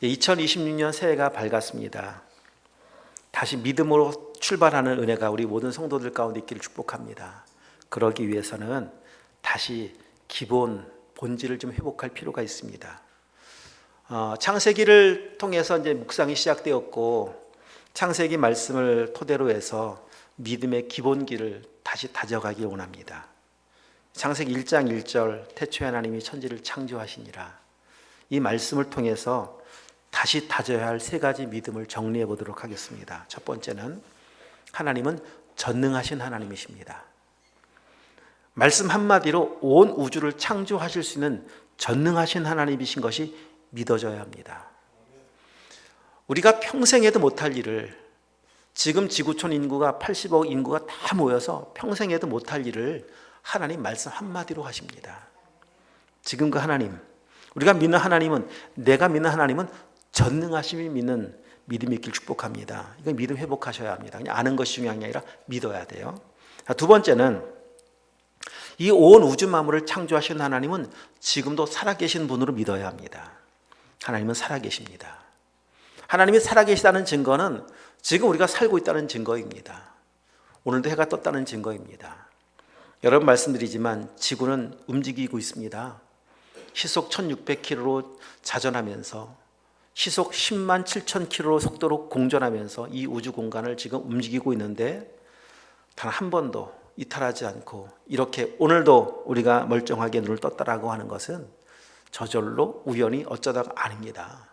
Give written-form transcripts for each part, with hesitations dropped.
2026년 새해가 밝았습니다. 다시 믿음으로 출발하는 은혜가 우리 모든 성도들 가운데 있기를 축복합니다. 그러기 위해서는 다시 기본 본질을 좀 회복할 필요가 있습니다. 창세기를 통해서 이제 묵상이 시작되었고, 창세기 말씀을 토대로 해서 믿음의 기본기를 다시 다져가길 원합니다. 창세기 1장 1절 태초에 하나님이 천지를 창조하시니라, 이 말씀을 통해서 다시 다져야 할 세 가지 믿음을 정리해 보도록 하겠습니다. 첫 번째는 하나님은 전능하신 하나님이십니다. 말씀 한마디로 온 우주를 창조하실 수 있는 전능하신 하나님이신 것이 믿어져야 합니다. 우리가 평생 해도 못할 일을, 지금 지구촌 인구가 80억 인구가 다 모여서 평생 해도 못할 일을 하나님 말씀 한마디로 하십니다. 지금 그 하나님, 우리가 믿는 하나님은, 내가 믿는 하나님은 전능하심이 믿는 믿음이 있길 축복합니다. 이건 믿음 회복하셔야 합니다. 그냥 아는 것이 중요한 게 아니라 믿어야 돼요. 두 번째는 이 온 우주 만물을 창조하신 하나님은 지금도 살아계신 분으로 믿어야 합니다. 하나님은 살아계십니다. 하나님이 살아계시다는 증거는 지금 우리가 살고 있다는 증거입니다. 오늘도 해가 떴다는 증거입니다. 여러분 말씀드리지만 지구는 움직이고 있습니다. 시속 1600km로 자전하면서 시속 10만 7천 킬로 속도로 공전하면서 이 우주 공간을 지금 움직이고 있는데 단 한 번도 이탈하지 않고 이렇게 오늘도 우리가 멀쩡하게 눈을 떴다라고 하는 것은 저절로 우연히 어쩌다가 아닙니다.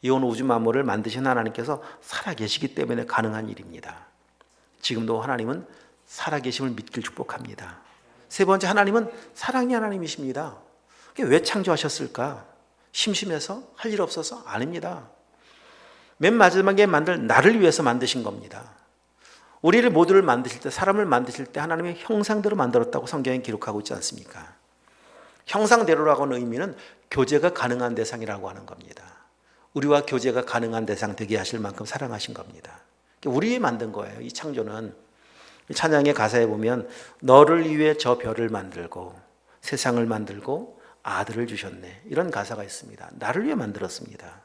이 온 우주 만물을 만드신 하나님께서 살아계시기 때문에 가능한 일입니다. 지금도 하나님은 살아계심을 믿길 축복합니다. 세 번째, 하나님은 사랑의 하나님이십니다. 왜 창조하셨을까? 심심해서? 할 일 없어서? 아닙니다. 맨 마지막에 만들 나를 위해서 만드신 겁니다. 우리를 모두를 만드실 때, 사람을 만드실 때 하나님의 형상대로 만들었다고 성경에 기록하고 있지 않습니까? 형상대로라고 하는 의미는 교제가 가능한 대상이라고 하는 겁니다. 우리와 교제가 가능한 대상 되게 하실 만큼 사랑하신 겁니다. 우리 만든 거예요. 이 창조는. 찬양의 가사에 보면 너를 위해 저 별을 만들고 세상을 만들고 아들을 주셨네, 이런 가사가 있습니다. 나를 위해 만들었습니다.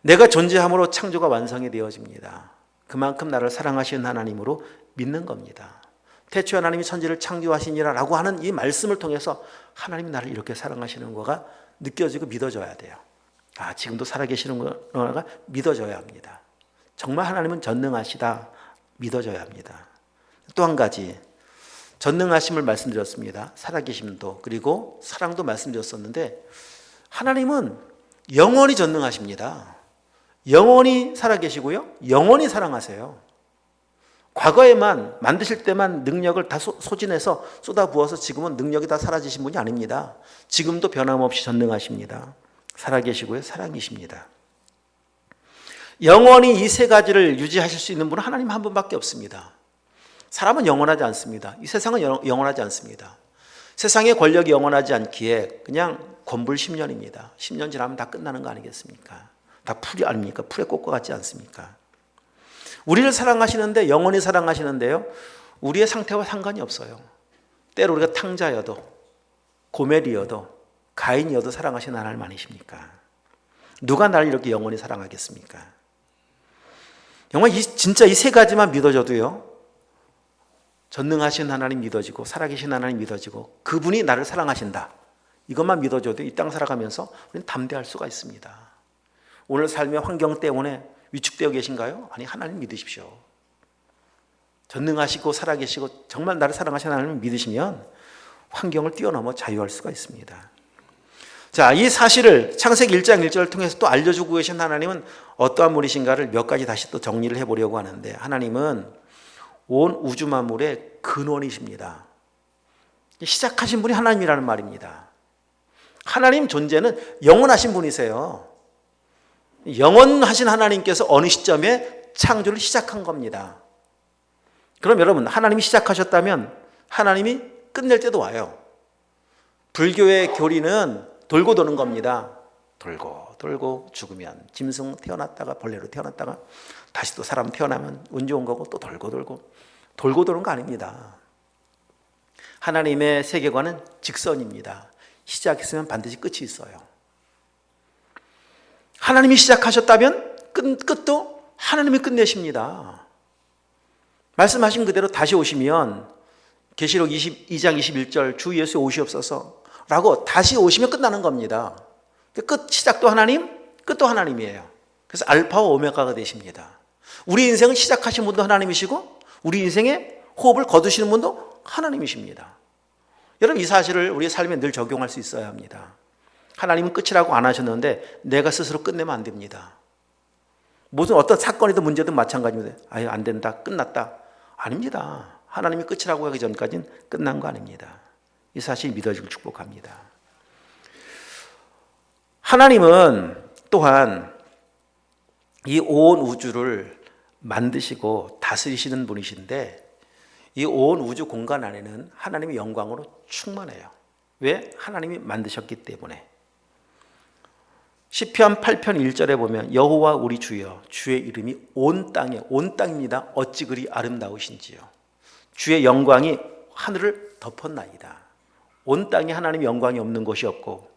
내가 존재함으로 창조가 완성이 되어집니다. 그만큼 나를 사랑하시는 하나님으로 믿는 겁니다. 태초에 하나님이 천지를 창조하시니라 라고 하는 이 말씀을 통해서 하나님이 나를 이렇게 사랑하시는 거가 느껴지고 믿어져야 돼요. 지금도 살아계시는 거가 믿어져야 합니다. 정말 하나님은 전능하시다 믿어져야 합니다. 또 한 가지, 전능하심을 말씀드렸습니다. 살아계심도, 그리고 사랑도 말씀드렸었는데 하나님은 영원히 전능하십니다. 영원히 살아계시고요, 영원히 사랑하세요. 과거에만 만드실 때만 능력을 다 소진해서 쏟아부어서 지금은 능력이 다 사라지신 분이 아닙니다. 지금도 변함없이 전능하십니다. 살아계시고요, 사랑이십니다. 영원히 이 세 가지를 유지하실 수 있는 분은 하나님 한 분밖에 없습니다. 사람은 영원하지 않습니다. 이 세상은 영원하지 않습니다. 세상의 권력이 영원하지 않기에 그냥 권불 10년입니다. 10년 지나면 다 끝나는 거 아니겠습니까? 다 풀이 아닙니까? 풀에 꽂고 같지 않습니까? 우리를 사랑하시는데, 영원히 사랑하시는데요, 우리의 상태와 상관이 없어요. 때로 우리가 탕자여도 고멜이어도 가인이어도 사랑하시는 하나님 아니십니까? 누가 나를 이렇게 영원히 사랑하겠습니까? 정말 진짜 이 세 가지만 믿어져도요, 전능하신 하나님 믿어지고 살아계신 하나님 믿어지고 그분이 나를 사랑하신다, 이것만 믿어줘도 이 땅 살아가면서 우리는 담대할 수가 있습니다. 오늘 삶의 환경 때문에 위축되어 계신가요? 아니, 하나님 믿으십시오. 전능하시고 살아계시고 정말 나를 사랑하시는 하나님을 믿으시면 환경을 뛰어넘어 자유할 수가 있습니다. 자, 이 사실을 창세기 1장 1절을 통해서 또 알려주고 계신 하나님은 어떠한 분이신가를 몇 가지 다시 또 정리를 해보려고 하는데, 하나님은 온 우주 만물의 근원이십니다. 시작하신 분이 하나님이라는 말입니다. 하나님 존재는 영원하신 분이세요. 영원하신 하나님께서 어느 시점에 창조를 시작한 겁니다. 그럼 여러분, 하나님이 시작하셨다면 하나님이 끝낼 때도 와요. 불교의 교리는 돌고 도는 겁니다. 돌고 돌고 죽으면 짐승 태어났다가 벌레로 태어났다가 다시 또 사람 태어나면 운 좋은 거고 또 돌고 도는 거 아닙니다. 하나님의 세계관은 직선입니다. 시작했으면 반드시 끝이 있어요. 하나님이 시작하셨다면 끝도 하나님이 끝내십니다. 말씀하신 그대로 다시 오시면 계시록 22장 21절 주 예수 오시옵소서 라고 다시 오시면 끝나는 겁니다. 시작도 하나님, 끝도 하나님이에요. 그래서 알파와 오메가가 되십니다. 우리 인생을 시작하신 분도 하나님이시고 우리 인생에 호흡을 거두시는 분도 하나님이십니다. 여러분, 이 사실을 우리의 삶에 늘 적용할 수 있어야 합니다. 하나님은 끝이라고 안 하셨는데 내가 스스로 끝내면 안 됩니다. 무슨 어떤 사건이든 문제든 마찬가지입니다. 아유, 안 된다, 끝났다. 아닙니다. 하나님이 끝이라고 하기 전까지는 끝난 거 아닙니다. 이 사실이 믿어지길 축복합니다. 하나님은 또한 이 온 우주를 만드시고 다스리시는 분이신데 이 온 우주 공간 안에는 하나님의 영광으로 충만해요. 왜? 하나님이 만드셨기 때문에. 시편 8편 1절에 보면 여호와 우리 주여 주의 이름이 온 땅에, 온 땅입니다. 어찌 그리 아름다우신지요. 주의 영광이 하늘을 덮었나이다. 온 땅에 하나님의 영광이 없는 곳이 없고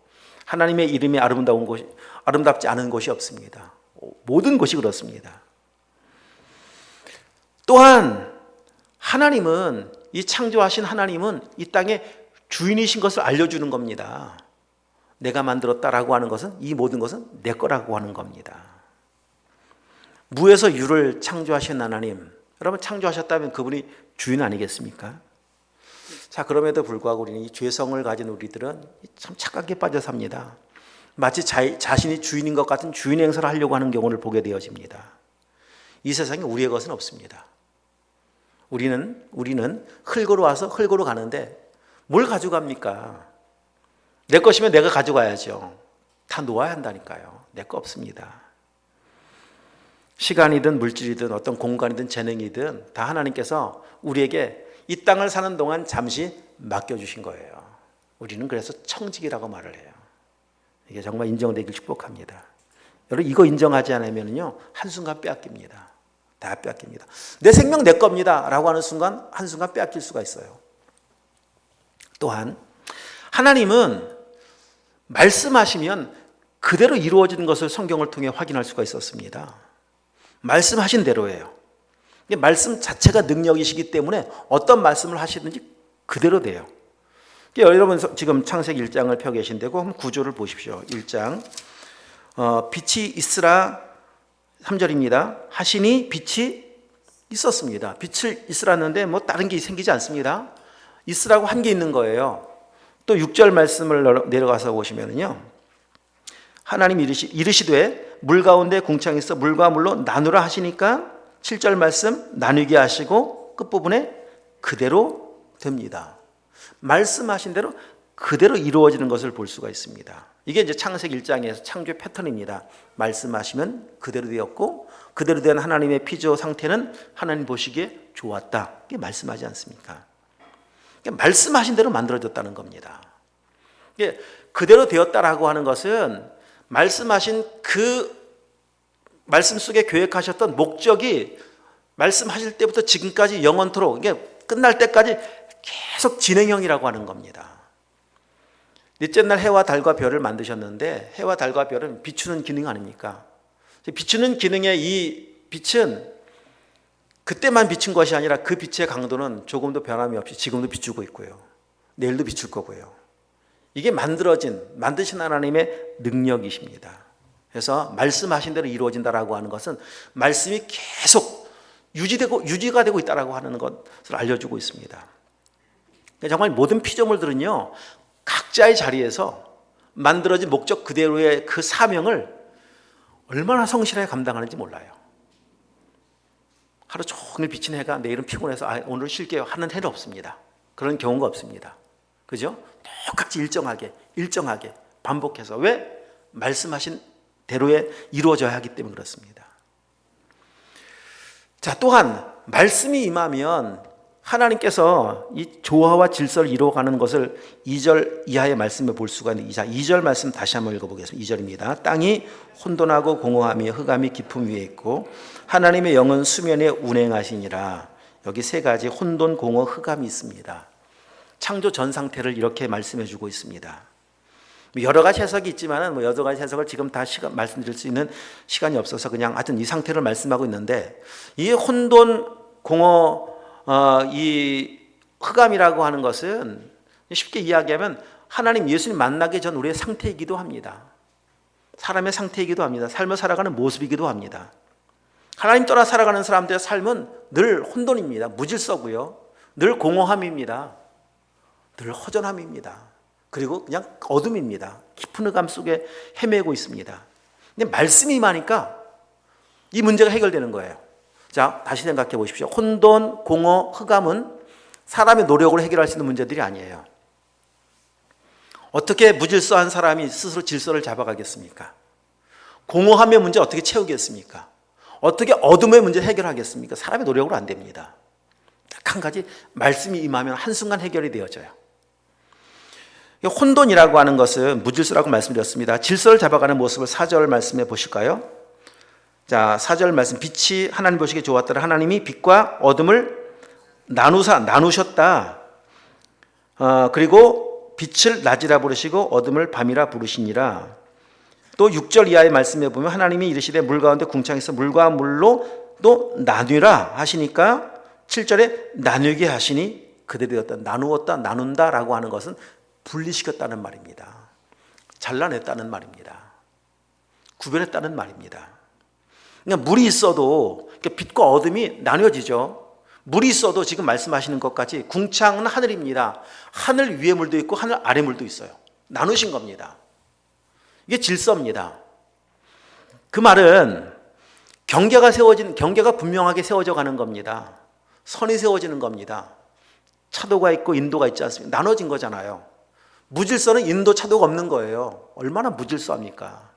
하나님의 이름이 아름답지 않은 곳이 없습니다. 모든 곳이 그렇습니다. 또한 하나님은, 이 창조하신 하나님은 이 땅의 주인이신 것을 알려주는 겁니다. 내가 만들었다라고 하는 것은, 이 모든 것은 내 거라고 하는 겁니다. 무에서 유를 창조하신 하나님, 여러분 창조하셨다면 그분이 주인 아니겠습니까? 자, 그럼에도 불구하고 우리는 이 죄성을 가진 우리들은 참 착각에 빠져 삽니다. 마치 자신이 주인인 것 같은 주인 행세를 하려고 하는 경우를 보게 되어집니다. 이 세상에 우리의 것은 없습니다. 우리는 흙으로 와서 흙으로 가는데 뭘 가져갑니까? 내 것이면 내가 가져가야죠. 다 놓아야 한다니까요. 내 거 없습니다. 시간이든 물질이든 어떤 공간이든 재능이든 다 하나님께서 우리에게 이 땅을 사는 동안 잠시 맡겨주신 거예요. 우리는 그래서 청직이라고 말을 해요. 이게 정말 인정되길 축복합니다. 여러분, 이거 인정하지 않으면요 한순간 빼앗깁니다. 다 빼앗깁니다. 내 생명 내 겁니다 라고 하는 순간 한순간 빼앗길 수가 있어요. 또한 하나님은 말씀하시면 그대로 이루어지는 것을 성경을 통해 확인할 수가 있었습니다. 말씀하신 대로예요. 말씀 자체가 능력이시기 때문에 어떤 말씀을 하시든지 그대로 돼요. 여러분 지금 창세기 1장을 펴 계신데고 한번 구조를 보십시오. 1장 빛이 있으라 3절입니다. 하시니 빛이 있었습니다. 빛을 있으라는데 뭐 다른 게 생기지 않습니다. 있으라고 한 게 있는 거예요. 또 6절 말씀을 내려가서 보시면요, 하나님 이르시되 물 가운데 궁창이 있어 물과 물로 나누라 하시니까 7절 말씀 나누게 하시고 끝부분에 그대로 됩니다. 말씀하신 대로 그대로 이루어지는 것을 볼 수가 있습니다. 이게 이제 창세기 1장에서 창조의 패턴입니다. 말씀하시면 그대로 되었고 그대로 된 하나님의 피조 상태는 하나님 보시기에 좋았다. 이게 말씀하지 않습니까? 말씀하신 대로 만들어졌다는 겁니다. 이게 그대로 되었다라고 하는 것은 말씀하신 그 말씀 속에 계획하셨던 목적이 말씀하실 때부터 지금까지 영원토록, 이게 끝날 때까지 계속 진행형이라고 하는 겁니다. 넷째 날 해와 달과 별을 만드셨는데 해와 달과 별은 비추는 기능 아닙니까? 비추는 기능의 이 빛은 그때만 비친 것이 아니라 그 빛의 강도는 조금도 변함이 없이 지금도 비추고 있고요. 내일도 비출 거고요. 이게 만드신 하나님의 능력이십니다. 그래서 말씀하신 대로 이루어진다라고 하는 것은 말씀이 계속 유지가 되고 있다라고 하는 것을 알려주고 있습니다. 정말 모든 피조물들은요, 각자의 자리에서 만들어진 목적 그대로의 그 사명을 얼마나 성실하게 감당하는지 몰라요. 하루 종일 비친 해가 내일은 피곤해서 오늘 쉴게요 하는 해는 없습니다. 그런 경우가 없습니다. 그죠? 똑같이 일정하게 반복해서. 왜? 말씀하신 대로에 이루어져야 하기 때문에 그렇습니다. 자, 또한 말씀이 임하면 하나님께서 이 조화와 질서를 이루어가는 것을 2절 이하의 말씀을 볼 수가 있는데, 2절 말씀 다시 한번 읽어보겠습니다. 2절입니다. 땅이 혼돈하고 공허하며 흑암이 깊음 위에 있고 하나님의 영은 수면에 운행하시니라. 여기 세 가지 혼돈, 공허, 흑암이 있습니다. 창조 전 상태를 이렇게 말씀해 주고 있습니다. 여러 가지 해석이 있지만은 여러 가지 해석을 지금 다 말씀드릴 수 있는 시간이 없어서 그냥 하여튼 이 상태를 말씀하고 있는데, 이 혼돈, 공허, 이 흑암이라고 하는 것은 쉽게 이야기하면 하나님 예수님 만나기 전 우리의 상태이기도 합니다. 사람의 상태이기도 합니다. 삶을 살아가는 모습이기도 합니다. 하나님 떠나 살아가는 사람들의 삶은 늘 혼돈입니다. 무질서고요. 늘 공허함입니다. 늘 허전함입니다. 그리고 그냥 어둠입니다. 깊은 흑암 속에 헤매고 있습니다. 근데 말씀이 임하니까 이 문제가 해결되는 거예요. 자, 다시 생각해 보십시오. 혼돈, 공허, 흑암은 사람의 노력으로 해결할 수 있는 문제들이 아니에요. 어떻게 무질서한 사람이 스스로 질서를 잡아가겠습니까? 공허함의 문제 어떻게 채우겠습니까? 어떻게 어둠의 문제 해결하겠습니까? 사람의 노력으로 안 됩니다. 딱 한 가지 말씀이 임하면 한순간 해결이 되어져요. 혼돈이라고 하는 것은 무질서라고 말씀드렸습니다. 질서를 잡아가는 모습을 4절 말씀해 보실까요? 자, 4절 말씀. 빛이 하나님 보시기에 좋았더라. 하나님이 빛과 어둠을 나누셨다. 그리고 빛을 낮이라 부르시고 어둠을 밤이라 부르시니라. 또 6절 이하의 말씀에 보면 하나님이 이르시되 물 가운데 궁창에서 물과 물로 또 나뉘라 하시니까 7절에 나누게 하시니 그대로 되었다. 나누었다, 나눈다라고 하는 것은 분리시켰다는 말입니다. 잘라냈다는 말입니다. 구별했다는 말입니다. 그러니까 물이 있어도 빛과 어둠이 나뉘어지죠. 물이 있어도 지금 말씀하시는 것까지 궁창은 하늘입니다. 하늘 위에 물도 있고 하늘 아래 물도 있어요. 나누신 겁니다. 이게 질서입니다. 그 말은 경계가 분명하게 세워져 가는 겁니다. 선이 세워지는 겁니다. 차도가 있고 인도가 있지 않습니까? 나눠진 거잖아요. 무질서는 인도 차도가 없는 거예요. 얼마나 무질서합니까?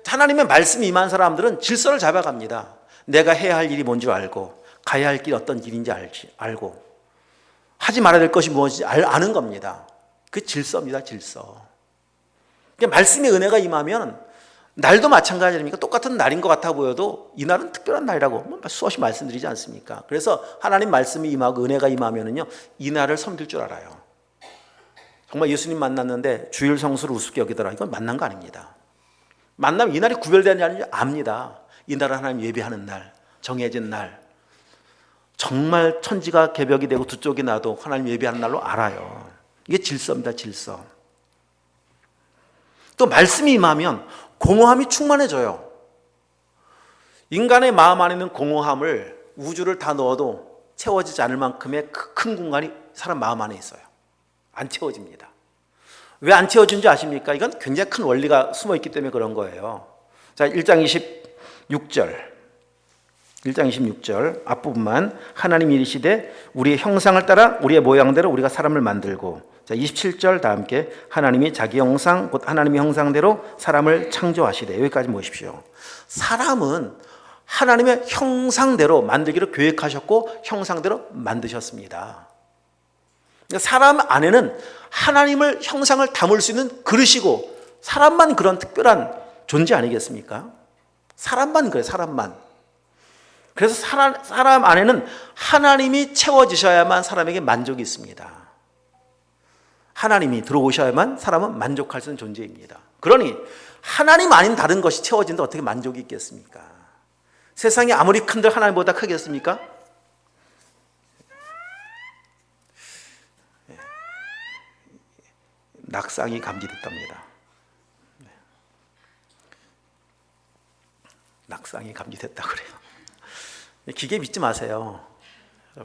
하나님의 말씀이 임한 사람들은 질서를 잡아갑니다. 내가 해야 할 일이 뭔지 알고 가야 할 길 어떤 길인지 알고 하지 말아야 될 것이 무엇인지 아는 겁니다. 그 질서입니다. 질서. 말씀의 은혜가 임하면 날도 마찬가지 아닙니까? 똑같은 날인 것 같아 보여도 이 날은 특별한 날이라고 수없이 말씀드리지 않습니까? 그래서 하나님 말씀이 임하고 은혜가 임하면은요, 이 날을 섬길 줄 알아요. 정말 예수님 만났는데 주일 성수를 우습게 여기더라. 이건 만난 거 아닙니다. 만나면 이 날이 구별되는 날인지 압니다. 이 날은 하나님 예배하는 날, 정해진 날. 정말 천지가 개벽이 되고 두 쪽이 나도 하나님 예배하는 날로 알아요. 이게 질서입니다. 질서. 또 말씀이 임하면 공허함이 충만해져요. 인간의 마음 안에 있는 공허함을 우주를 다 넣어도 채워지지 않을 만큼의 큰 공간이 사람 마음 안에 있어요. 안 채워집니다. 왜 안 채워진지 아십니까? 이건 굉장히 큰 원리가 숨어 있기 때문에 그런 거예요. 자, 1장 26절 앞부분만. 하나님이 이르시되 우리의 형상을 따라 우리의 모양대로 우리가 사람을 만들고. 자, 27절 다 함께. 하나님이 자기 형상 곧 하나님의 형상대로 사람을 창조하시되. 여기까지 보십시오. 사람은 하나님의 형상대로 만들기로 계획하셨고 형상대로 만드셨습니다. 사람 안에는 하나님을 형상을 담을 수 있는 그릇이고 사람만 그런 특별한 존재 아니겠습니까? 사람만 그래요. 사람만. 그래서 사람 안에는 하나님이 채워지셔야만 사람에게 만족이 있습니다. 하나님이 들어오셔야만 사람은 만족할 수 있는 존재입니다. 그러니 하나님 아닌 다른 것이 채워진다 어떻게 만족이 있겠습니까? 세상이 아무리 큰들 하나님보다 크겠습니까? 낙상이 감지됐답니다. 낙상이 감지됐다 그래요. 기계 믿지 마세요.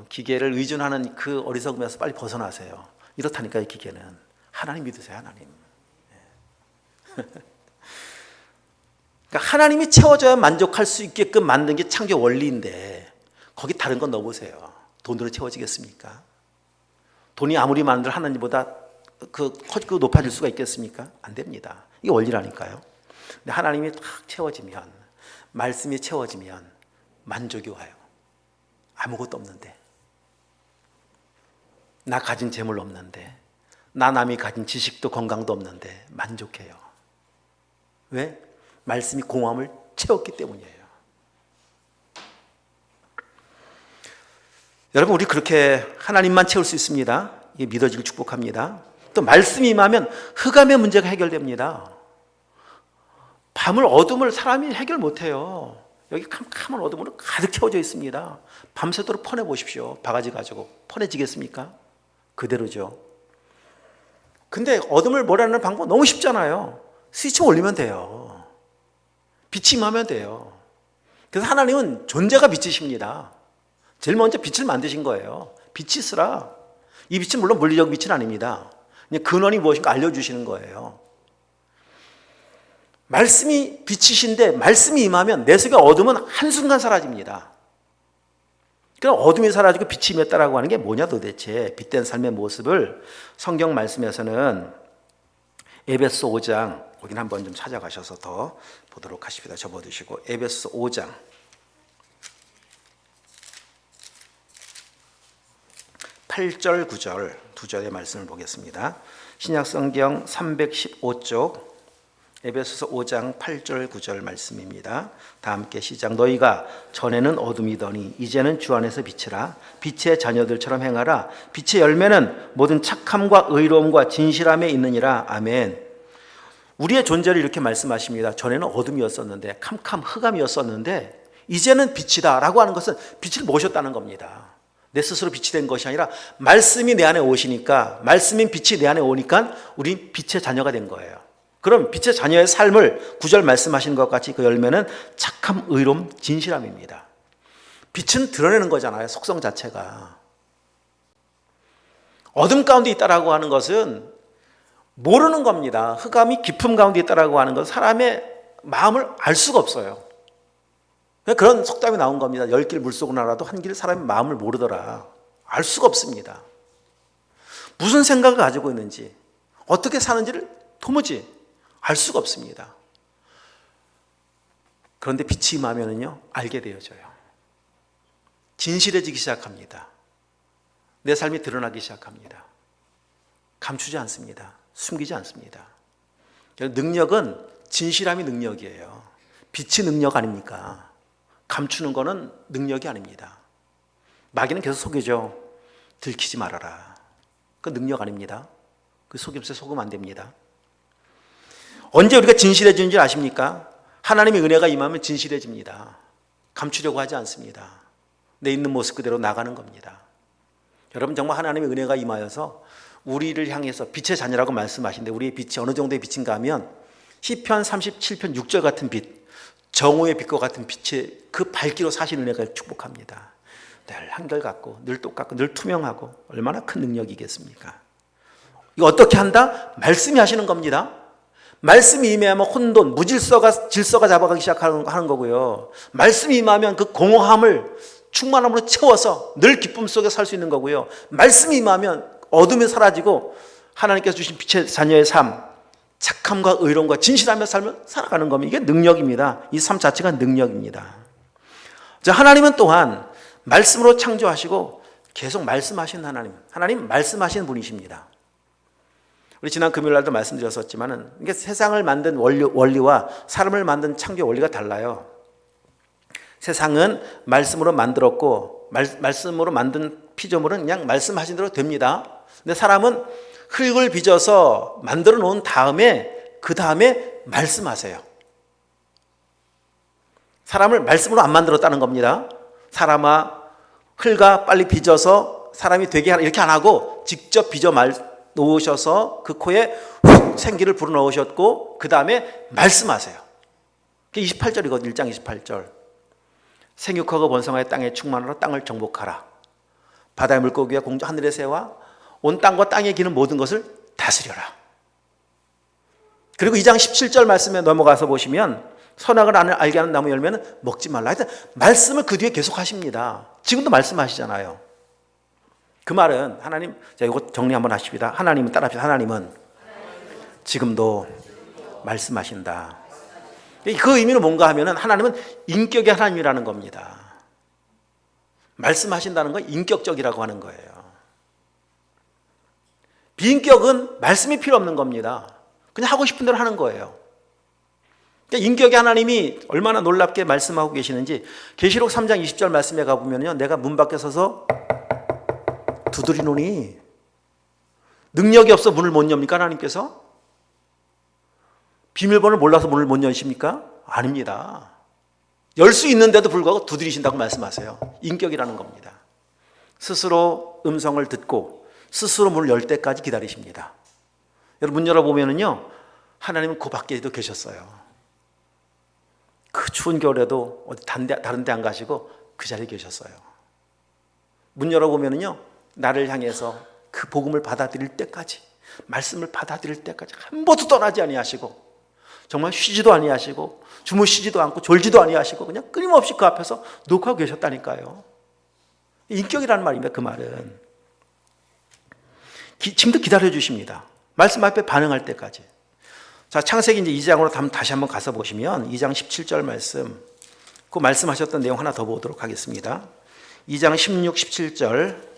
기계를 의존하는 그 어리석음에서 빨리 벗어나세요. 이렇다니까요. 기계는. 하나님 믿으세요. 하나님. 그러니까 하나님이 채워져야 만족할 수 있게끔 만든 게 창조 원리인데 거기 다른 건 넣어보세요. 돈으로 채워지겠습니까? 돈이 아무리 많은들 하나님보다 커지고 높아질 수가 있겠습니까? 안 됩니다. 이게 원리라니까요. 근데 하나님이 탁 채워지면, 말씀이 채워지면 만족이 와요. 아무것도 없는데, 나 가진 재물 없는데, 나 남이 가진 지식도 건강도 없는데 만족해요. 왜? 말씀이 공허함을 채웠기 때문이에요. 여러분, 우리 그렇게 하나님만 채울 수 있습니다. 이게 믿어지길 축복합니다. 또 말씀이 임하면 흑암의 문제가 해결됩니다. 어둠을 사람이 해결 못해요. 여기 캄캄한 어둠으로 가득 채워져 있습니다. 밤새도록 퍼내보십시오. 바가지 가지고 퍼내지겠습니까? 그대로죠. 근데 어둠을 몰아내는 방법 너무 쉽잖아요. 스위치 올리면 돼요. 빛이 임하면 돼요. 그래서 하나님은 존재가 빛이십니다. 제일 먼저 빛을 만드신 거예요. 빛이 있으라. 이 빛은 물론 물리적 빛은 아닙니다. 그냥 근원이 무엇인가 알려주시는 거예요. 말씀이 빛이신데 말씀이 임하면 내 속의 어둠은 한순간 사라집니다. 그럼 어둠이 사라지고 빛이 임했다라고 하는 게 뭐냐 도대체. 빛된 삶의 모습을 성경 말씀에서는 에베소 5장 거긴 한번 좀 찾아가셔서 더 보도록 하십니다. 접어두시고 에베소 5장 8절 9절 두 절의 말씀을 보겠습니다. 신약성경 315쪽 에베소서 5장 8절 9절 말씀입니다. 다 함께 시작. 너희가 전에는 어둠이더니 이제는 주 안에서 빛이라. 빛의 자녀들처럼 행하라. 빛의 열매는 모든 착함과 의로움과 진실함에 있느니라. 아멘. 우리의 존재를 이렇게 말씀하십니다. 전에는 어둠이었었는데 캄캄 흑암이었었는데 이제는 빛이다 라고 하는 것은 빛을 모셨다는 겁니다. 내 스스로 빛이 된 것이 아니라 말씀이 내 안에 오시니까, 말씀인 빛이 내 안에 오니까 우리 빛의 자녀가 된 거예요. 그럼 빛의 자녀의 삶을 9절 말씀하신 것 같이 그 열매는 착함, 의로움, 진실함입니다. 빛은 드러내는 거잖아요. 속성 자체가. 어둠 가운데 있다라고 하는 것은 모르는 겁니다. 흑암이 깊음 가운데 있다라고 하는 것은 사람의 마음을 알 수가 없어요. 그런 속담이 나온 겁니다. 10길 물속으로 날아도 한 길 사람의 마음을 모르더라. 알 수가 없습니다. 무슨 생각을 가지고 있는지, 어떻게 사는지를 도무지 알 수가 없습니다. 그런데 빛이 임하면은요, 알게 되어져요. 진실해지기 시작합니다. 내 삶이 드러나기 시작합니다. 감추지 않습니다. 숨기지 않습니다. 능력은 진실함이 능력이에요. 빛이 능력 아닙니까? 감추는 거는 능력이 아닙니다. 마귀는 계속 속이죠. 들키지 말아라. 그 능력 아닙니다. 그 속임수에 속으면 안 됩니다. 언제 우리가 진실해지는 줄 아십니까? 하나님의 은혜가 임하면 진실해집니다. 감추려고 하지 않습니다. 내 있는 모습 그대로 나가는 겁니다. 여러분 정말 하나님의 은혜가 임하여서 우리를 향해서 빛의 자녀라고 말씀하시는데 우리의 빛이 어느 정도의 빛인가 하면 시편 37편 6절 같은 빛, 정오의 빛과 같은 빛의 그 밝기로 사신 은혜가 축복합니다. 늘 한결같고 늘 똑같고 늘 투명하고 얼마나 큰 능력이겠습니까? 이거 어떻게 한다? 말씀이 하시는 겁니다. 말씀이 임하면 혼돈, 질서가 잡아가기 시작하는 거고요. 말씀이 임하면 그 공허함을 충만함으로 채워서 늘 기쁨 속에 살 수 있는 거고요. 말씀이 임하면 어둠이 사라지고 하나님께서 주신 빛의 자녀의 삶, 착함과 의로움과 진실함의 삶을 살아가는 겁니다. 이게 능력입니다. 이 삶 자체가 능력입니다. 자, 하나님은 또한 말씀으로 창조하시고 계속 말씀하시는 하나님 말씀하시는 분이십니다. 우리 지난 금요일날도 말씀드렸었지만은 이게 세상을 만든 원리와 사람을 만든 창조 원리가 달라요. 세상은 말씀으로 만들었고 말씀으로 만든 피조물은 그냥 말씀하신 대로 됩니다. 근데 사람은 흙을 빚어서 만들어 놓은 다음에 그 다음에 말씀하세요. 사람을 말씀으로 안 만들었다는 겁니다. 사람아 흙아 빨리 빚어서 사람이 되게 하라 이렇게 안 하고 직접 빚어 놓으셔서 그 코에 훅 생기를 불어넣으셨고 그 다음에 말씀하세요. 그게 28절이거든요. 1장 28절. 생육하고 번성하여 땅에 충만하라. 땅을 정복하라. 바다의 물고기와 공주 하늘의 새와 온 땅과 땅에 기는 모든 것을 다스려라. 그리고 2장 17절 말씀에 넘어가서 보시면 선악을 알게 하는 나무 열매는 먹지 말라. 하여튼 말씀을 그 뒤에 계속 하십니다. 지금도 말씀하시잖아요. 그 말은 하나님, 자 이거 정리 한번 하십니다. 하나님은 따라합시다. 하나님은 지금도 말씀하신다. 그 의미는 뭔가 하면은 하나님은 인격의 하나님이라는 겁니다. 말씀하신다는 건 인격적이라고 하는 거예요. 비인격은 말씀이 필요 없는 겁니다. 그냥 하고 싶은 대로 하는 거예요. 그러니까 인격의 하나님이 얼마나 놀랍게 말씀하고 계시는지 계시록 3장 20절 말씀에 가보면요, 내가 문 밖에 서서 두드리노니 능력이 없어 문을 못 엽니까? 하나님께서? 비밀번호를 몰라서 문을 못 여십니까? 아닙니다. 열 수 있는데도 불구하고 두드리신다고 말씀하세요. 인격이라는 겁니다. 스스로 음성을 듣고 스스로 문을 열 때까지 기다리십니다. 여러분 문 열어보면은요, 하나님은 그 밖에도 계셨어요. 그 추운 겨울에도 어디 다른 데 안 가시고 그 자리에 계셨어요. 문 열어보면은요, 나를 향해서 그 복음을 받아들일 때까지, 말씀을 받아들일 때까지 한 번도 떠나지 아니하시고, 정말 쉬지도 아니하시고 주무시지도 않고 졸지도 아니하시고 그냥 끊임없이 그 앞에서 녹화하고 계셨다니까요. 인격이라는 말입니다. 그 말은 지금도 기다려 주십니다. 말씀 앞에 반응할 때까지. 자, 창세기 이제 2장으로 다시 한번 가서 보시면 2장 17절 말씀, 그 말씀하셨던 내용 하나 더 보도록 하겠습니다. 2장 16, 17절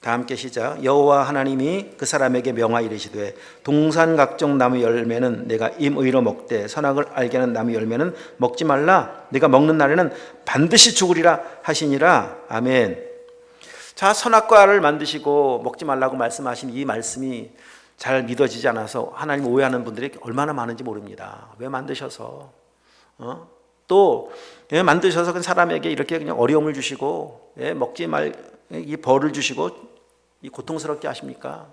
다 함께 시작. 여호와 하나님이 그 사람에게 명하여 이르시되 동산 각종 나무 열매는 내가 임의로 먹되 선악을 알게 하는 나무 열매는 먹지 말라. 내가 먹는 날에는 반드시 죽으리라 하시니라. 아멘. 자, 선악과를 만드시고 먹지 말라고 말씀하신 이 말씀이 잘 믿어지지 않아서 하나님 오해하는 분들이 얼마나 많은지 모릅니다. 왜 만드셔서 또 만드셔서 그 사람에게 이렇게 그냥 어려움을 주시고 먹지 말 이 벌을 주시고 이 고통스럽게 하십니까?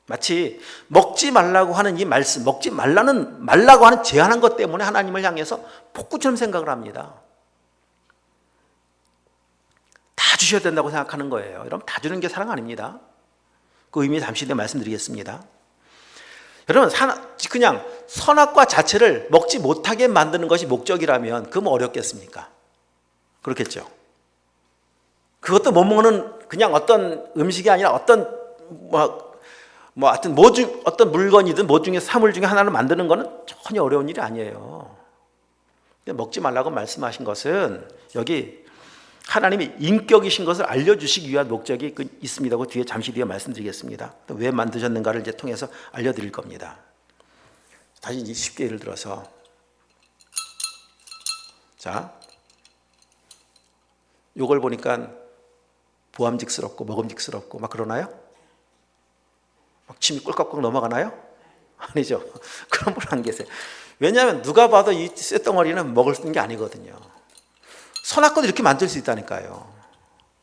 마치 먹지 말라고 하는 이 말씀, 먹지 말라고 하는 제안한 것 때문에 하나님을 향해서 폭구처럼 생각을 합니다. 다 주셔야 된다고 생각하는 거예요. 여러분, 다 주는 게 사랑 아닙니다. 그 의미 잠시 뒤에 말씀드리겠습니다. 여러분, 그냥 선악과 자체를 먹지 못하게 만드는 것이 목적이라면 그건 어렵겠습니까? 그렇겠죠. 그것도 못 먹는 그냥 어떤 음식이 아니라 어떤 어떤 물건이든 뭐 중에 사물 중에 하나를 만드는 것은 전혀 어려운 일이 아니에요. 먹지 말라고 말씀하신 것은 여기 하나님이 인격이신 것을 알려주시기 위한 목적이 있습니다. 그 뒤에 잠시 뒤에 말씀드리겠습니다. 또 왜 만드셨는가를 이제 통해서 알려드릴 겁니다. 다시 이제 쉽게 예를 들어서, 자, 요걸 보니까 보암직스럽고 먹음직스럽고 막 그러나요? 막 침이 꿀꺽꿀꺽 넘어가나요? 아니죠. 그런 분 안 계세요. 왜냐하면 누가 봐도 이 쇳덩어리는 먹을 수 있는 게 아니거든요. 선악과도 이렇게 만들 수 있다니까요.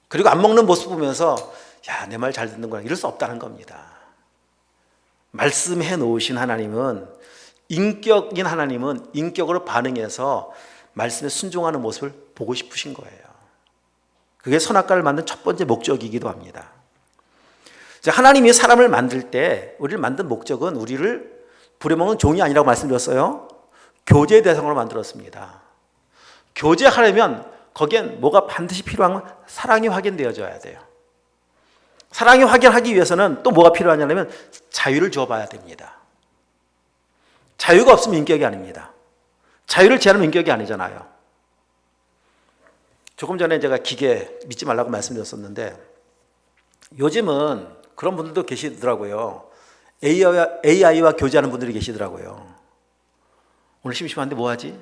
그리고 안 먹는 모습 보면서 야, 내 말 잘 듣는구나 이럴 수 없다는 겁니다. 말씀해 놓으신 하나님은, 인격인 하나님은 인격으로 반응해서 말씀에 순종하는 모습을 보고 싶으신 거예요. 그게 선악과를 만든 첫 번째 목적이기도 합니다. 하나님이 사람을 만들 때 우리를 만든 목적은 우리를 부려먹는 종이 아니라고 말씀드렸어요. 교제 대상으로 만들었습니다. 교제하려면 거기엔 뭐가 반드시 필요한 건 사랑이 확인되어져야 돼요. 사랑이 확인하기 위해서는 또 뭐가 필요하냐면 자유를 줘봐야 됩니다. 자유가 없으면 인격이 아닙니다. 자유를 제한하면 인격이 아니잖아요. 조금 전에 제가 기계 믿지 말라고 말씀드렸었는데 요즘은 그런 분들도 계시더라고요. AI와 교제하는 분들이 계시더라고요. 오늘 심심한데 뭐 하지?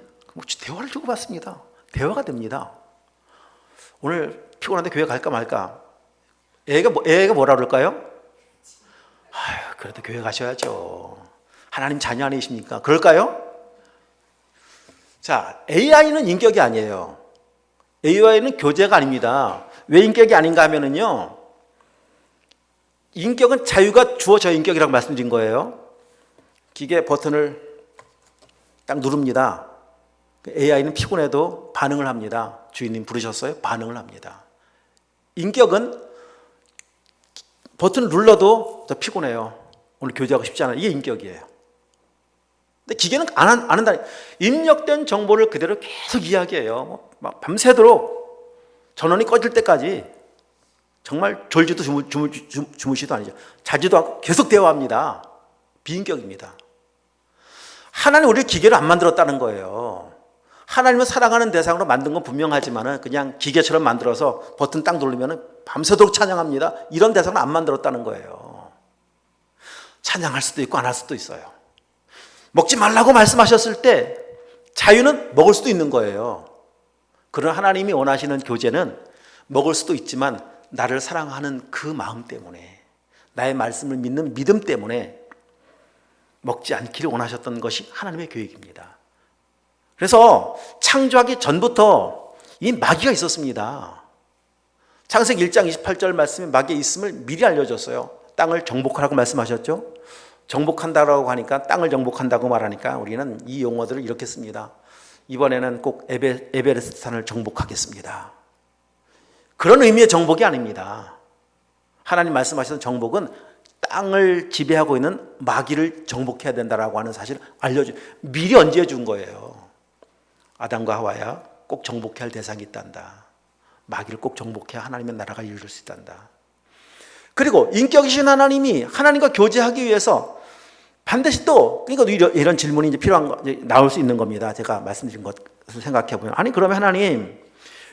대화를 주고받습니다. 대화가 됩니다. 오늘 피곤한데 교회 갈까 말까? 애가 뭐라 그럴까요? 아유, 그래도 교회 가셔야죠. 하나님 자녀 아니십니까? 그럴까요? 자, AI는 인격이 아니에요. AI는 교제가 아닙니다. 왜 인격이 아닌가 하면은요, 인격은 자유가 주어져 인격이라고 말씀드린 거예요. 기계 버튼을 딱 누릅니다. AI는 피곤해도 반응을 합니다. 주인님 부르셨어요? 반응을 합니다. 인격은 버튼을 눌러도 저 피곤해요. 오늘 교제하고 싶지 않아요. 이게 인격이에요. 근데 기계는 안 한다. 입력된 정보를 그대로 계속 이야기해요. 막 밤새도록 전원이 꺼질 때까지 정말 졸지도 주무시도 아니죠. 자지도 않고 계속 대화합니다. 비인격입니다. 하나님 우리를 기계로 안 만들었다는 거예요. 하나님은 사랑하는 대상으로 만든 건 분명하지만 그냥 기계처럼 만들어서 버튼 딱 누르면 밤새도록 찬양합니다. 이런 대상을 안 만들었다는 거예요. 찬양할 수도 있고 안 할 수도 있어요. 먹지 말라고 말씀하셨을 때 자유는 먹을 수도 있는 거예요. 그런 하나님이 원하시는 교제는 먹을 수도 있지만 나를 사랑하는 그 마음 때문에, 나의 말씀을 믿는 믿음 때문에 먹지 않기를 원하셨던 것이 하나님의 계획입니다. 그래서 창조하기 전부터 이 마귀가 있었습니다. 창세기 1장 28절 말씀에 마귀의 있음을 미리 알려줬어요. 땅을 정복하라고 말씀하셨죠. 정복한다라고 하니까, 땅을 정복한다고 말하니까 우리는 이 용어들을 이렇게 씁니다. 이번에는 꼭 에베레스트 산을 정복하겠습니다. 그런 의미의 정복이 아닙니다. 하나님 말씀하시는 정복은 땅을 지배하고 있는 마귀를 정복해야 된다라고 하는 사실을 미리 언지해 준 거예요. 아담과 하와야 꼭 정복해야 할 대상이 있단다. 마귀를 꼭 정복해야 하나님의 나라가 이룰 수 있단다. 그리고 인격이신 하나님이 하나님과 교제하기 위해서 반드시 또, 그러니까 이런 질문이 이제 나올 수 있는 겁니다. 제가 말씀드린 것을 생각해 보면, 아니 그러면 하나님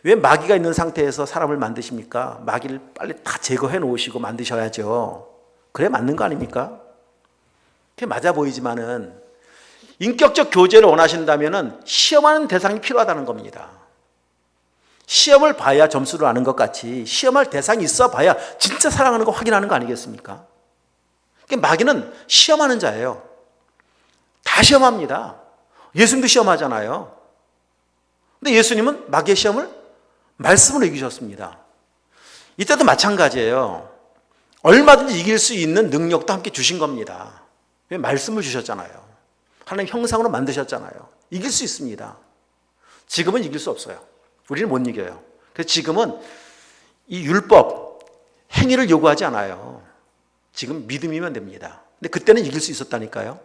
왜 마귀가 있는 상태에서 사람을 만드십니까? 마귀를 빨리 다 제거해 놓으시고 만드셔야죠. 그래 맞는 거 아닙니까? 그게 맞아 보이지만은 인격적 교제를 원하신다면은 시험하는 대상이 필요하다는 겁니다. 시험을 봐야 점수를 아는 것 같이 시험할 대상이 있어 봐야 진짜 사랑하는 거 확인하는 거 아니겠습니까? 마귀는 시험하는 자예요. 다 시험합니다. 예수님도 시험하잖아요. 근데 예수님은 마귀의 시험을 말씀으로 이기셨습니다. 이때도 마찬가지예요. 얼마든지 이길 수 있는 능력도 함께 주신 겁니다. 왜? 말씀을 주셨잖아요. 하나님 형상으로 만드셨잖아요. 이길 수 있습니다. 지금은 이길 수 없어요. 우리는 못 이겨요. 그래서 지금은 이 율법, 행위를 요구하지 않아요. 지금 믿음이면 됩니다. 근데 그때는 이길 수 있었다니까요.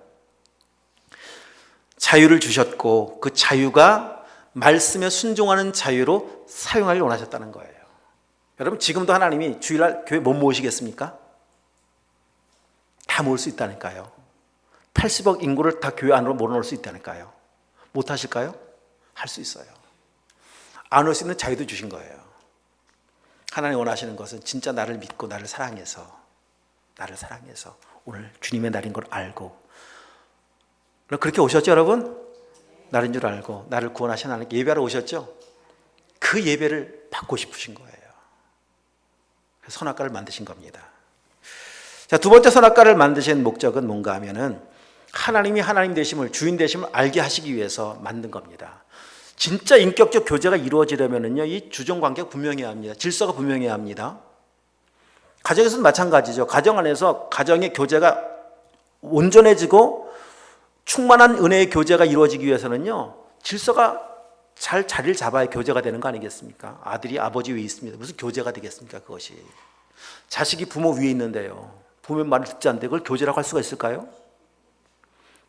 자유를 주셨고 그 자유가 말씀에 순종하는 자유로 사용하길 원하셨다는 거예요. 여러분 지금도 하나님이 주일날 교회 못 모으시겠습니까? 다 모을 수 있다니까요. 80억 인구를 다 교회 안으로 몰아넣을 수 있다니까요. 못 하실까요? 할 수 있어요. 안 올 수 있는 자유도 주신 거예요. 하나님 원하시는 것은 진짜 나를 믿고 나를 사랑해서 오늘 주님의 날인 걸 알고, 그렇게 오셨죠 여러분? 날인 줄 알고 나를 구원하신 하나님 예배하러 오셨죠? 그 예배를 받고 싶으신 거예요. 선악과를 만드신 겁니다. 자, 두 번째 선악과를 만드신 목적은 뭔가 하면은 하나님이 하나님 되심을, 주인 되심을 알게 하시기 위해서 만든 겁니다. 진짜 인격적 교제가 이루어지려면은요, 이 주종 관계가 분명해야 합니다. 질서가 분명해야 합니다. 가정에서도 마찬가지죠. 가정 안에서 가정의 교제가 온전해지고 충만한 은혜의 교제가 이루어지기 위해서는요, 질서가 잘 자리를 잡아야 교제가 되는 거 아니겠습니까? 아들이 아버지 위에 있습니다. 무슨 교제가 되겠습니까? 그것이. 자식이 부모 위에 있는데요, 부모 말을 듣지 않는데 그걸 교제라고 할 수가 있을까요?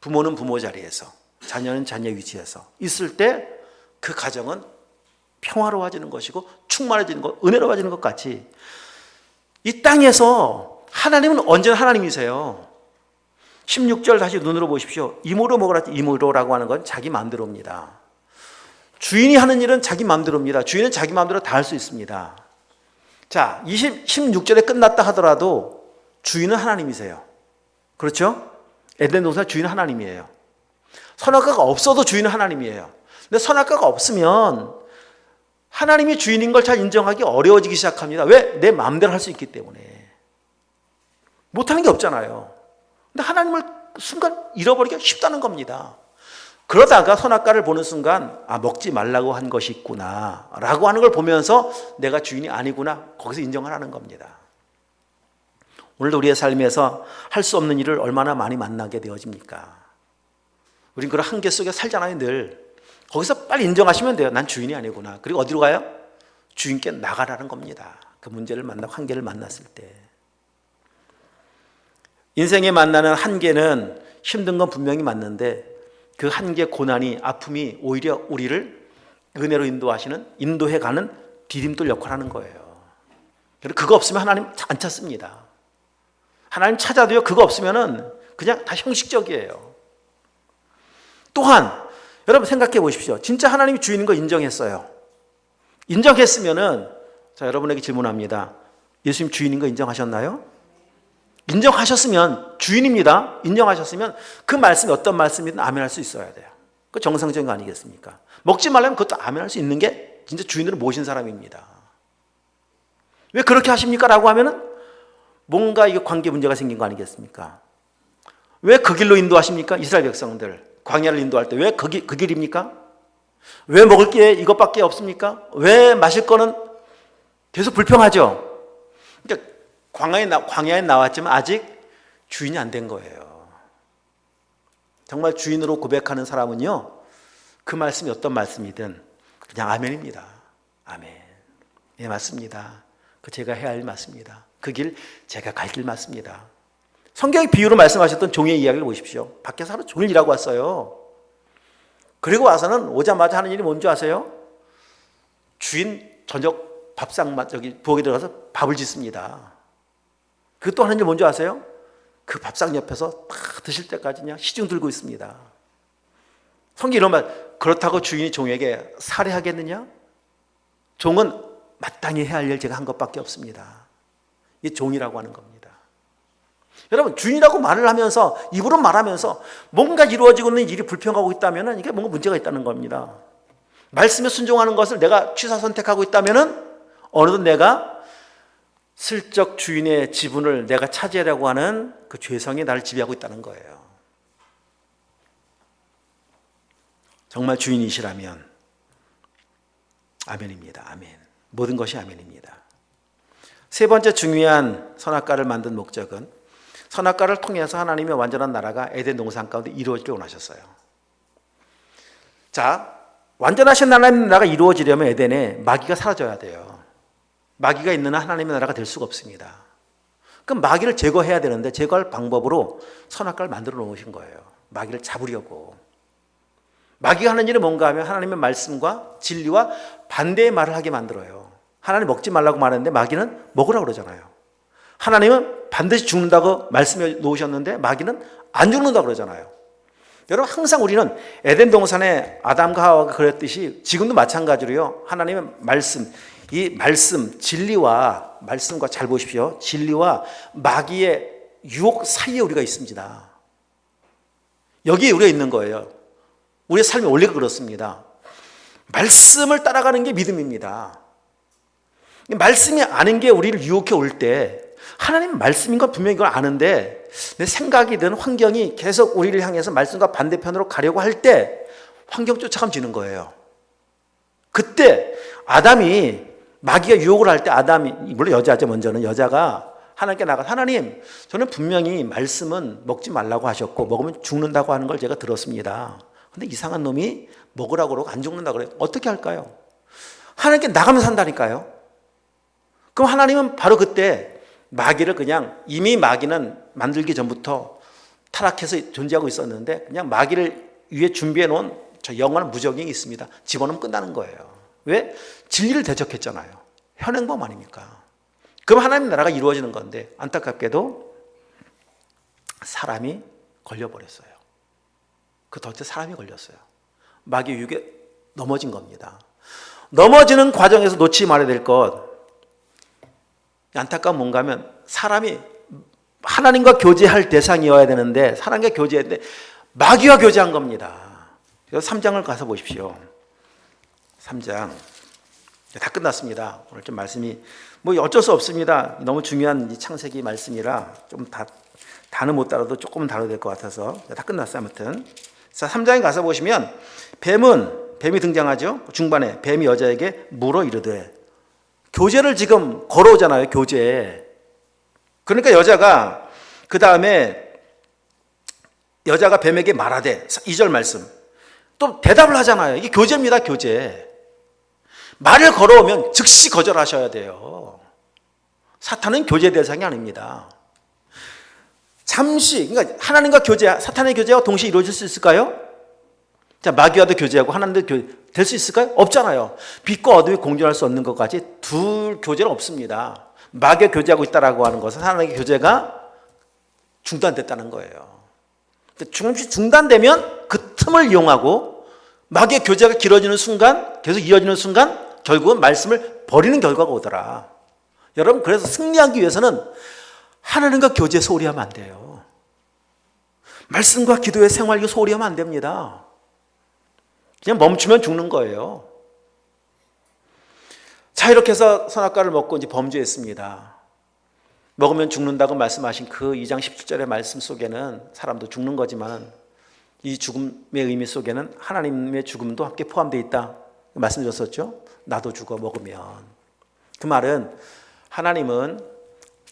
부모는 부모 자리에서, 자녀는 자녀 위치에서 있을 때 그 가정은 평화로워지는 것이고 충만해지는 것, 은혜로워지는 것 같이 이 땅에서 하나님은 언제나 하나님이세요. 16절 다시 눈으로 보십시오. 임으로 먹으라. 임으로라고 하는 건 자기 마음대로입니다. 주인이 하는 일은 자기 마음대로입니다. 주인은 자기 마음대로 다 할 수 있습니다. 자, 16절에 끝났다 하더라도 주인은 하나님이세요. 그렇죠? 에덴 동산 주인은 하나님이에요. 선악과가 없어도 주인은 하나님이에요. 근데 선악과가 없으면 하나님이 주인인 걸 잘 인정하기 어려워지기 시작합니다. 왜? 내 마음대로 할 수 있기 때문에. 못하는 게 없잖아요. 근데 하나님을 순간 잃어버리기가 쉽다는 겁니다. 그러다가 선악과를 보는 순간, 아, 먹지 말라고 한 것이 있구나 라고 하는 걸 보면서 내가 주인이 아니구나, 거기서 인정을 하는 겁니다. 오늘도 우리의 삶에서 할 수 없는 일을 얼마나 많이 만나게 되어집니까? 우린 그런 한계 속에 살잖아요. 늘 거기서 빨리 인정하시면 돼요. 난 주인이 아니구나. 그리고 어디로 가요? 주인께 나가라는 겁니다. 그 문제를 만나고 한계를 만났을 때. 인생에 만나는 한계는 힘든 건 분명히 맞는데 그 한계, 고난이, 아픔이 오히려 우리를 은혜로 인도해가는 디딤돌 역할을 하는 거예요. 그거 없으면 하나님 안 찾습니다. 하나님 찾아도요, 그거 없으면은 그냥 다 형식적이에요. 또한 여러분 생각해 보십시오. 진짜 하나님이 주인인 거 인정했어요. 인정했으면은, 자, 여러분에게 질문합니다. 예수님 주인인 거 인정하셨나요? 인정하셨으면, 주인입니다. 인정하셨으면 그 말씀이 어떤 말씀이든 아멘할 수 있어야 돼요. 그 정상적인 거 아니겠습니까? 먹지 말라면 그것도 아멘할 수 있는 게 진짜 주인으로 모신 사람입니다. 왜 그렇게 하십니까? 라고 하면은 뭔가 이게 관계 문제가 생긴 거 아니겠습니까? 왜 그 길로 인도하십니까? 이스라엘 백성들 광야를 인도할 때 왜 그 길입니까? 왜 먹을 게 이것밖에 없습니까? 왜 마실 거는 계속 불평하죠? 그러니까 광야에 나왔지만 아직 주인이 안 된 거예요. 정말 주인으로 고백하는 사람은요, 그 말씀이 어떤 말씀이든 그냥 아멘입니다. 아멘. 네, 맞습니다. 그 제가 해야 할 일 맞습니다. 그 길 제가 갈 길 맞습니다. 성경의 비유로 말씀하셨던 종의 이야기를 보십시오. 밖에서 하루 종일 일하고 왔어요. 그리고 와서는 오자마자 하는 일이 뭔지 아세요? 주인 저녁 밥상만 부엌에 들어가서 밥을 짓습니다. 그 또 하는 일 뭔지 아세요? 그 밥상 옆에서 다 드실 때까지 그냥 시중 들고 있습니다. 성경 이런 말, 그렇다고 주인이 종에게 살해하겠느냐? 종은 마땅히 해야 할 일 제가 한 것밖에 없습니다. 이게 종이라고 하는 겁니다. 여러분, 주인이라고 말을 하면서, 입으로 말하면서 뭔가 이루어지고 있는 일이 불평하고 있다면 이게 뭔가 문제가 있다는 겁니다. 말씀에 순종하는 것을 내가 취사 선택하고 있다면 어느덧 내가 슬쩍 주인의 지분을 내가 차지하려고 하는 그 죄성이 나를 지배하고 있다는 거예요. 정말 주인이시라면 아멘입니다. 아멘. 모든 것이 아멘입니다. 세 번째 중요한 선악과를 만든 목적은 선악과를 통해서 하나님의 완전한 나라가 에덴 동산 가운데 이루어지길 원하셨어요. 자, 완전하신 하나님의 나라가 이루어지려면 에덴에 마귀가 사라져야 돼요. 마귀가 있는 한 하나님의 나라가 될 수가 없습니다. 그럼 마귀를 제거해야 되는데 제거할 방법으로 선악과를 만들어 놓으신 거예요. 마귀를 잡으려고. 마귀가 하는 일은 뭔가 하면 하나님의 말씀과 진리와 반대의 말을 하게 만들어요. 하나님 먹지 말라고 말했는데 마귀는 먹으라고 그러잖아요. 하나님은 반드시 죽는다고 말씀해 놓으셨는데 마귀는 안 죽는다고 그러잖아요. 여러분, 항상 우리는 에덴 동산에 아담과 하와가 그랬듯이 지금도 마찬가지로요. 하나님의 말씀, 이 말씀, 진리와 말씀과 잘 보십시오. 진리와 마귀의 유혹 사이에 우리가 있습니다. 여기에 우리가 있는 거예요. 우리의 삶의 원리가 그렇습니다. 말씀을 따라가는 게 믿음입니다. 말씀이 아닌 게 우리를 유혹해 올 때 하나님 말씀인 건 분명히 이걸 아는데 내 생각이든 환경이 계속 우리를 향해서 말씀과 반대편으로 가려고 할 때 환경 쫓아가면 지는 거예요. 그때 아담이 마귀가 유혹을 할 때 아담이, 물론 여자죠, 먼저는 여자가 하나님께 나가서 하나님, 저는 분명히 말씀은 먹지 말라고 하셨고 먹으면 죽는다고 하는 걸 제가 들었습니다. 근데 이상한 놈이 먹으라고 그러고 안 죽는다고 그래요. 어떻게 할까요? 하나님께 나가면서 한다니까요. 그럼 하나님은 바로 그때 마귀를 그냥, 이미 마귀는 만들기 전부터 타락해서 존재하고 있었는데 그냥 마귀를 위해 준비해 놓은 저 영원한 무적이 있습니다. 집어넣으면 끝나는 거예요. 왜? 진리를 대적했잖아요. 현행범 아닙니까? 그럼 하나님 나라가 이루어지는 건데 안타깝게도 사람이 걸려버렸어요. 그 덫에 사람이 걸렸어요. 마귀 유혹에 넘어진 겁니다. 넘어지는 과정에서 놓치지 말아야 될 것, 안타까운 뭔가 하면 사람이 하나님과 교제할 대상이어야 되는데 하나님과 교제했는데 마귀와 교제한 겁니다. 그래서 3장을 가서 보십시오. 3장 다 끝났습니다. 오늘 좀 말씀이 뭐 어쩔 수 없습니다. 너무 중요한 이 창세기 말씀이라 좀 다는 못 다뤄도 조금은 다뤄야 될 것 같아서 다 끝났어요. 아무튼 자, 3장에 가서 보시면 뱀이 등장하죠. 중반에 뱀이 여자에게 물어 이르되, 교제를 지금 걸어오잖아요. 교제. 그러니까 여자가 그 다음에 여자가 뱀에게 말하되, 2절 말씀 또 대답을 하잖아요. 이게 교제입니다. 교제. 말을 걸어오면 즉시 거절하셔야 돼요. 사탄은 교제 대상이 아닙니다. 잠시, 그러니까 하나님과 교제, 사탄의 교제와 동시에 이루어질 수 있을까요? 자, 마귀와도 교제하고 하나님도 될 수 있을까요? 없잖아요. 빛과 어둠이 공존할 수 없는 것까지 둘 교제는 없습니다. 마귀와 교제하고 있다라고 하는 것은 하나님의 교제가 중단됐다는 거예요. 중단되면 그 틈을 이용하고 마귀의 교제가 길어지는 순간, 계속 이어지는 순간 결국은 말씀을 버리는 결과가 오더라. 여러분, 그래서 승리하기 위해서는 하나님과 교제 소홀히 하면 안 돼요. 말씀과 기도의 생활 이거 소홀히 하면 안 됩니다. 그냥 멈추면 죽는 거예요. 자, 이렇게 해서 선악과를 먹고 이제 범죄했습니다. 먹으면 죽는다고 말씀하신 그 2장 17절의 말씀 속에는 사람도 죽는 거지만 이 죽음의 의미 속에는 하나님의 죽음도 함께 포함되어 있다 말씀드렸었죠. 나도 죽어 먹으면. 그 말은 하나님은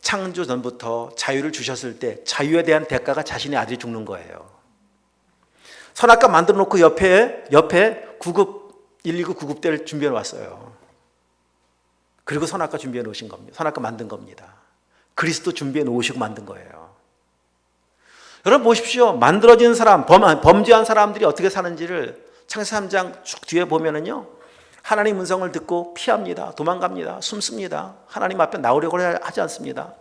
창조 전부터 자유를 주셨을 때 자유에 대한 대가가 자신의 아들이 죽는 거예요. 선악과 만들어 놓고 옆에 구급 119 구급대를 준비해 놓았어요. 그리고 선악과 준비해 놓으신 겁니다. 선악과 만든 겁니다. 그리스도 준비해 놓으시고 만든 거예요. 여러분 보십시오. 만들어진 사람, 범죄한 사람들이 어떻게 사는지를 창세기 3장 쭉 뒤에 보면은요. 하나님 음성을 듣고 피합니다. 도망갑니다. 숨습니다. 하나님 앞에 나오려고 하지 않습니다.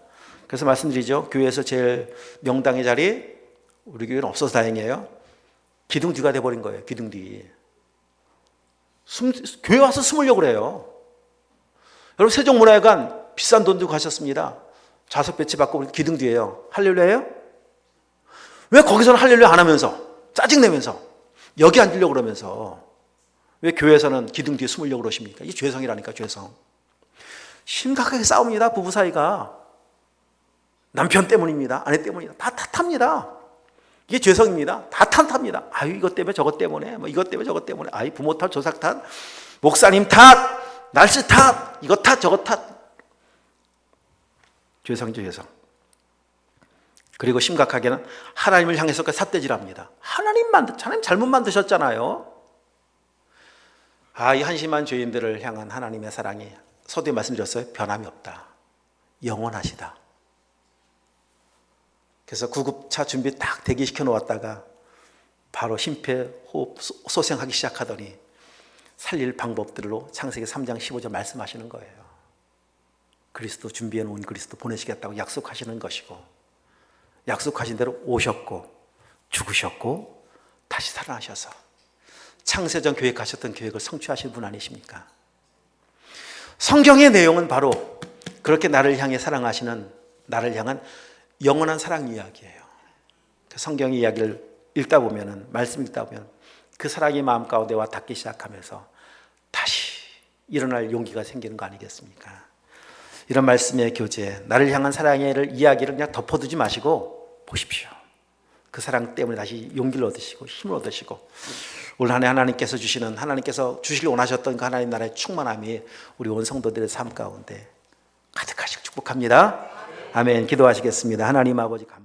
그래서 말씀드리죠. 교회에서 제일 명당의 자리, 우리 교회는 없어서 다행이에요. 기둥 뒤가 돼버린 거예요. 기둥 뒤. 교회 와서 숨으려고 그래요. 여러분 세종문화회관 비싼 돈 주고 가셨습니다. 좌석 배치 받고 기둥 뒤에요. 할렐루야예요? 왜 거기서는 할렐루야 안 하면서 짜증내면서 여기 앉으려고 그러면서 왜 교회에서는 기둥 뒤에 숨으려고 그러십니까? 이게 죄성이라니까. 죄성. 심각하게 싸웁니다. 부부 사이가. 남편 때문입니다. 아내 때문이다. 다 탓합니다. 이게 죄성입니다. 다 탓합니다. 아유 이것 때문에 저것 때문에 뭐 이것 때문에 저것 때문에 아이 부모 탓 조상 탓 목사님 탓 날씨 탓 이것 탓 저것 탓. 죄성이죠. 죄성. 그리고 심각하게는 하나님을 향해서 삿대질합니다. 하나님 잘못 만드셨잖아요. 이 한심한 죄인들을 향한 하나님의 사랑이 서두에 말씀드렸어요. 변함이 없다. 영원하시다. 그래서 구급차 준비 딱 대기시켜 놓았다가 바로 심폐호흡 소생하기 시작하더니 살릴 방법들로 창세기 3장 15절 말씀하시는 거예요. 그리스도 준비해 놓은 그리스도 보내시겠다고 약속하시는 것이고 약속하신 대로 오셨고 죽으셨고 다시 살아나셔서 창세전 계획하셨던 계획을 성취하신 분 아니십니까? 성경의 내용은 바로 그렇게 나를 향해 사랑하시는 나를 향한 영원한 사랑 이야기예요. 성경 이야기를 읽다 보면은 말씀 읽다 보면 그 사랑이 마음 가운데 와 닿기 시작하면서 다시 일어날 용기가 생기는 거 아니겠습니까? 이런 말씀의 교제, 나를 향한 사랑의 이야기를 그냥 덮어두지 마시고 보십시오. 그 사랑 때문에 다시 용기를 얻으시고 힘을 얻으시고 올 한 해 하나님께서 주시길 원하셨던 그 하나님 나라의 충만함이 우리 온 성도들의 삶 가운데 가득하시길 축복합니다. 아멘. 기도하시겠습니다. 하나님 아버지 감사합니다.